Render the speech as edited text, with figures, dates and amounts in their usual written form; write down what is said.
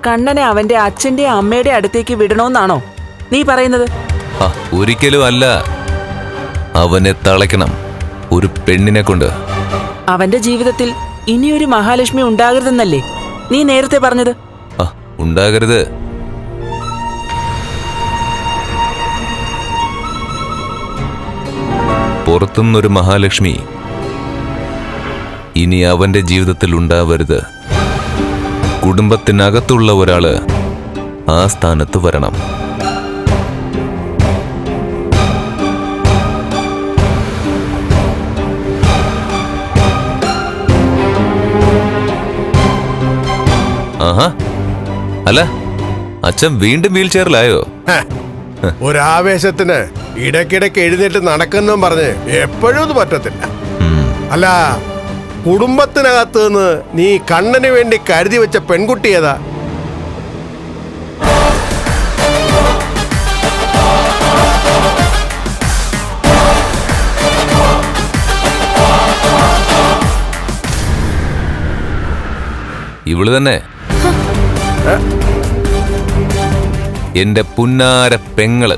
കണ്ണനെ അവന്റെ അച്ഛന്റെ അമ്മയുടെ അടുത്തേക്ക് വിടണമെന്നാണോ നീ പറയുന്നത്? ഒരിക്കലും അല്ല. അവനെ തളയ്ക്കണം, ഒരു പെണ്ണിനെ കൊണ്ട്. അവന്റെ ജീവിതത്തിൽ ഇനിയൊരു മഹാലക്ഷ്മി ഉണ്ടാകരുതെന്നല്ലേ നീ നേരത്തെ പറഞ്ഞത്? ഉണ്ടാകരുത്. പുറത്തുനിന്നൊരു മഹാലക്ഷ്മി ഇനി അവന്റെ ജീവിതത്തിൽ ഉണ്ടാവരുത്. കുടുംബത്തിനകത്തുള്ള ഒരാള് ആ സ്ഥാനത്ത് വരണം. അല്ല, അച്ഛൻ വീണ്ടും വീൽ ചെയറിലായോ? ഒരാവേശത്തിന് ഇടയ്ക്കിടയ്ക്ക് എഴുന്നേറ്റ് നടക്കുന്ന പറഞ്ഞ് എപ്പോഴും ഇത് പറ്റത്തില്ല. അല്ല, കുടുംബത്തിനകത്ത് നിന്ന് നീ കണ്ണന് വേണ്ടി കരുതി വെച്ച പെൺകുട്ടി ഏതാ? ഇവള് തന്നെ, എന്റെ പുന്നാര പെങ്ങള്.